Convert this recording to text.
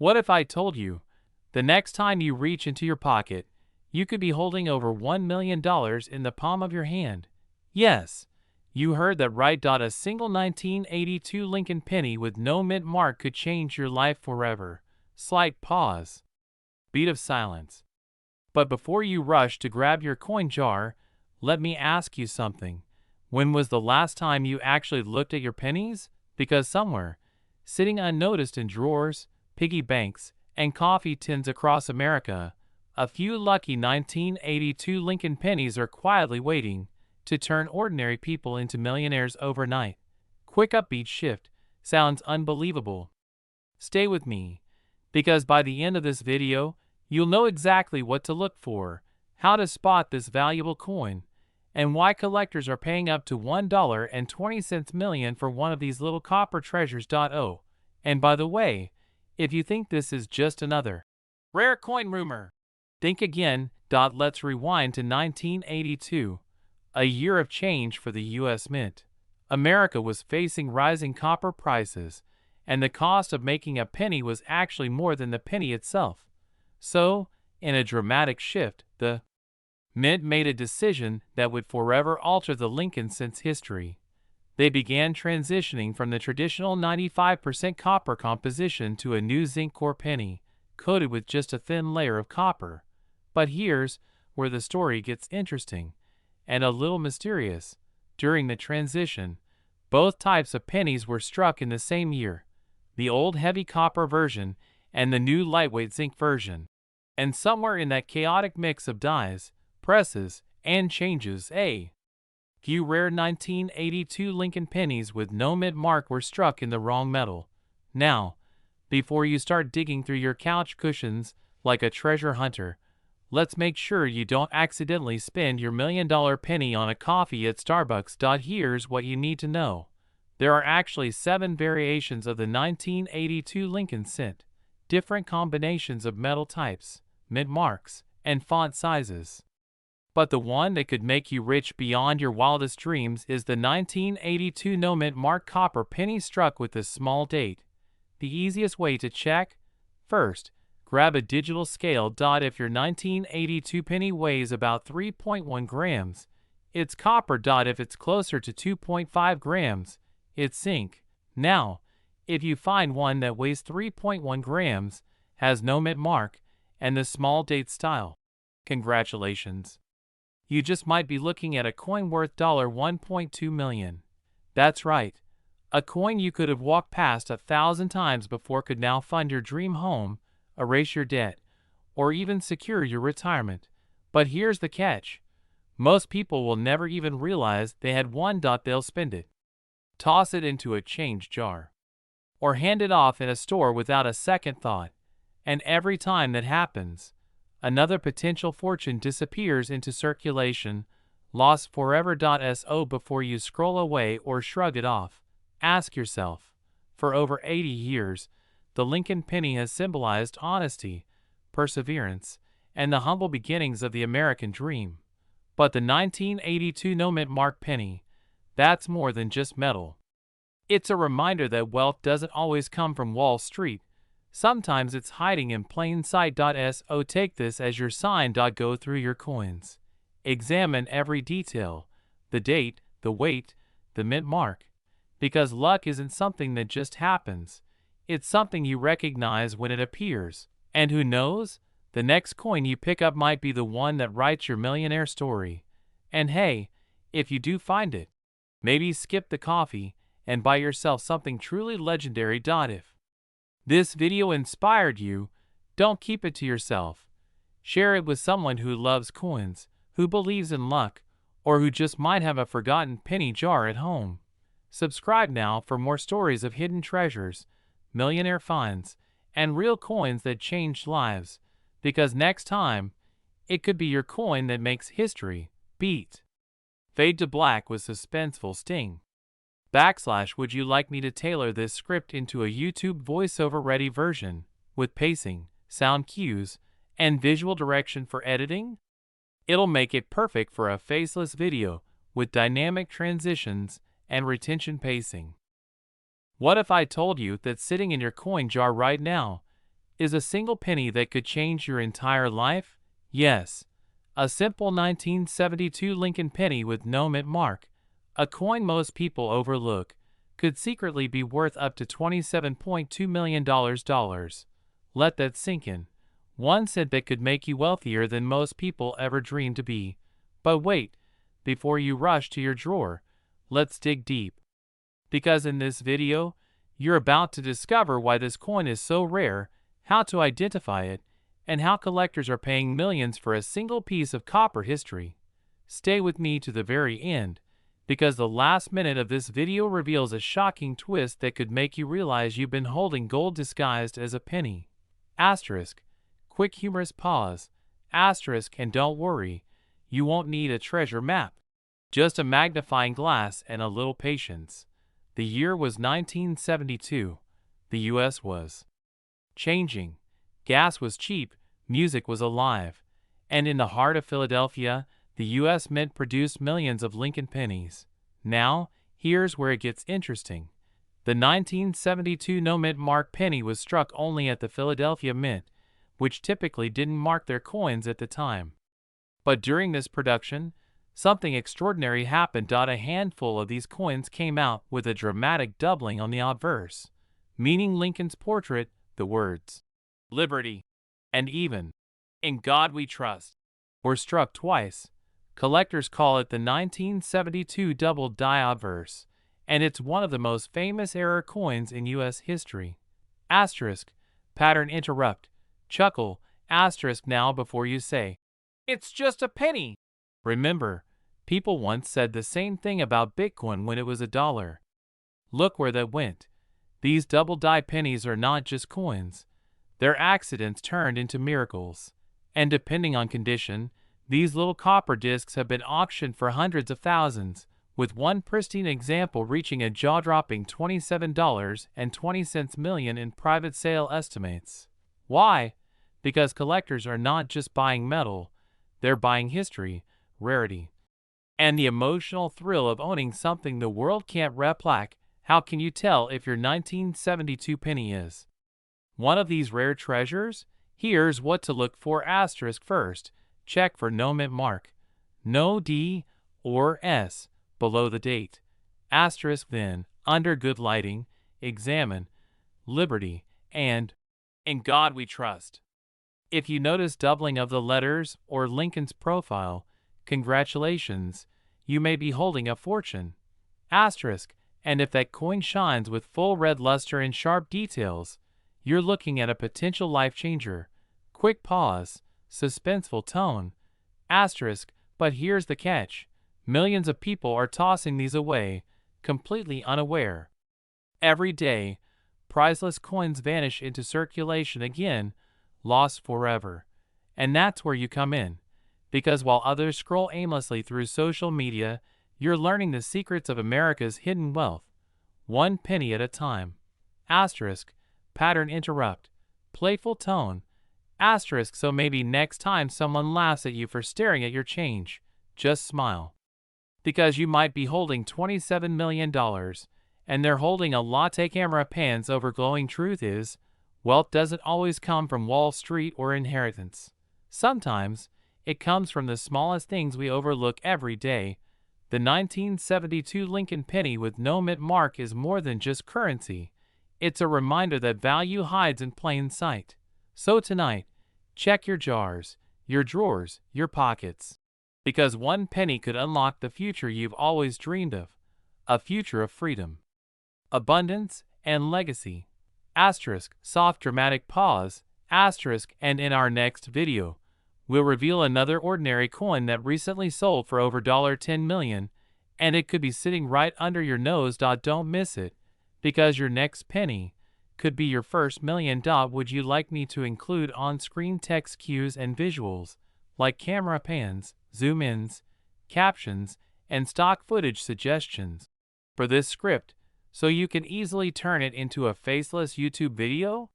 What if I told you, the next time you reach into your pocket, you could be holding over $1 million in the palm of your hand? Yes, you heard that right. A single 1982 Lincoln penny with no mint mark could change your life forever. Slight pause. Beat of silence. But before you rush to grab your coin jar, let me ask you something. When was the last time you actually looked at your pennies? Because somewhere, sitting unnoticed in drawers, piggy banks, and coffee tins across America, a few lucky 1982 Lincoln pennies are quietly waiting to turn ordinary people into millionaires overnight. Quick upbeat shift. Sounds unbelievable. Stay with me, because by the end of this video, you'll know exactly what to look for, how to spot this valuable coin, and why collectors are paying up to $1.20 million for one of these little copper treasures. Oh, and by the way, if you think this is just another rare coin rumor, think again. Let's rewind to 1982, a year of change for the U.S. Mint. America was facing rising copper prices, and the cost of making a penny was actually more than the penny itself. So, in a dramatic shift, the Mint made a decision that would forever alter the Lincoln cents history. They began transitioning from the traditional 95% copper composition to a new zinc core penny, coated with just a thin layer of copper. But here's where the story gets interesting and a little mysterious. During the transition, both types of pennies were struck in the same year, the old heavy copper version and the new lightweight zinc version. And somewhere in that chaotic mix of dies, presses, and changes, a few rare 1982 Lincoln pennies with no mint mark were struck in the wrong metal. Now, before you start digging through your couch cushions like a treasure hunter, let's make sure you don't accidentally spend your $1 million penny on a coffee at Starbucks. Here's what you need to know. There are actually 7 variations of the 1982 Lincoln cent, different combinations of metal types, mint marks, and font sizes. But the one that could make you rich beyond your wildest dreams is the 1982 no mint mark copper penny struck with a small date. The easiest way to check? First, grab a digital scale. If your 1982 penny weighs about 3.1 grams, it's copper. If it's closer to 2.5 grams, it's zinc. Now, if you find one that weighs 3.1 grams, has no mint mark, and the small date style, congratulations. You just might be looking at a coin worth $1.2 million. That's right. A coin you could have walked past 1,000 times before could now fund your dream home, erase your debt, or even secure your retirement. But here's the catch. Most people will never even realize they had one. They'll spend it, toss it into a change jar, or hand it off in a store without a second thought. And every time that happens, another potential fortune disappears into circulation, lost forever. So before you scroll away or shrug it off, ask yourself, for over 80 years, the Lincoln penny has symbolized honesty, perseverance, and the humble beginnings of the American dream. But the 1982 no mint mark penny, that's more than just metal. It's a reminder that wealth doesn't always come from Wall Street. Sometimes it's hiding in plain sight. So take this as your sign. Go through your coins. Examine every detail, the date, the weight, the mint mark. Because luck isn't something that just happens. It's something you recognize when it appears. And who knows? The next coin you pick up might be the one that writes your millionaire story. And hey, if you do find it, maybe skip the coffee and buy yourself something truly legendary. If this video inspired you, don't keep it to yourself. Share it with someone who loves coins, who believes in luck, or who just might have a forgotten penny jar at home. Subscribe now for more stories of hidden treasures, millionaire finds, and real coins that changed lives. Because next time, it could be your coin that makes history. Beat. Fade to black with suspenseful sting. / would you like me to tailor this script into a YouTube voiceover ready version, with pacing, sound cues, and visual direction for editing? It'll make it perfect for a faceless video, with dynamic transitions and retention pacing. What if I told you that sitting in your coin jar right now Is a single penny that could change your entire life? Yes. A simple 1972 Lincoln penny with no mint mark, a coin most people overlook, could secretly be worth up to $27.2 million. Let that sink in. 1 cent that could make you wealthier than most people ever dreamed to be. But wait, before you rush to your drawer, let's dig deep. Because in this video, you're about to discover why this coin is so rare, how to identify it, and how collectors are paying millions for a single piece of copper history. Stay with me to the very end, because the last minute of this video reveals a shocking twist that could make you realize you've been holding gold disguised as a penny. Asterisk. Quick humorous pause. Asterisk, and don't worry, you won't need a treasure map. Just a magnifying glass and a little patience. The year was 1972. The U.S. was changing. Gas was cheap, music was alive. And in the heart of Philadelphia, the U.S. Mint produced millions of Lincoln pennies. Now, here's where it gets interesting. The 1972 no-mint mark penny was struck only at the Philadelphia Mint, which typically didn't mark their coins at the time. But during this production, something extraordinary happened. A handful of these coins came out with a dramatic doubling on the obverse, meaning Lincoln's portrait, the words, "Liberty," and even, "In God We Trust," were struck twice. Collectors call it the 1972 double die obverse, and it's one of the most famous error coins in U.S. history. Asterisk, pattern interrupt, chuckle, asterisk now before you say, "It's just a penny." Remember, people once said the same thing about Bitcoin when it was $1. Look where that went. These double die pennies are not just coins. They're accidents turned into miracles. And depending on condition, these little copper discs have been auctioned for hundreds of thousands, with one pristine example reaching a jaw-dropping $27.20 million in private sale estimates. Why? Because collectors are not just buying metal, they're buying history, rarity, and the emotional thrill of owning something the world can't replicate. How can you tell if your 1972 penny is one of these rare treasures? Here's what to look for. Asterisk first, check for no mint mark, no D or S below the date. Asterisk then, under good lighting, examine Liberty and In God We Trust. If you notice doubling of the letters or Lincoln's profile, congratulations, you may be holding a fortune. Asterisk, and if that coin shines with full red luster and sharp details, you're looking at a potential life changer. Quick pause, suspenseful tone. Asterisk, but here's the catch. Millions of people are tossing these away, completely unaware. Every day, priceless coins vanish into circulation again, lost forever. And that's where you come in. Because while others scroll aimlessly through social media, you're learning the secrets of America's hidden wealth, 1 penny at a time. Asterisk, pattern interrupt, playful tone. Asterisk, so maybe next time someone laughs at you for staring at your change, just smile. Because you might be holding $27 million, and they're holding a latte camera pans over glowing. Truth is, wealth doesn't always come from Wall Street or inheritance. Sometimes, it comes from the smallest things we overlook every day. The 1972 Lincoln penny with no mint mark is more than just currency. It's a reminder that value hides in plain sight. So tonight, check your jars, your drawers, your pockets. Because 1 penny could unlock the future you've always dreamed of. A future of freedom, abundance, and legacy. Asterisk, soft dramatic pause, asterisk, and in our next video, we'll reveal another ordinary coin that recently sold for over $10 million, and it could be sitting right under your nose. Don't miss it, because your next penny could be your first million. Would you like me to include on-screen text cues and visuals, like camera pans, zoom-ins, captions, and stock footage suggestions for this script, so you can easily turn it into a faceless YouTube video?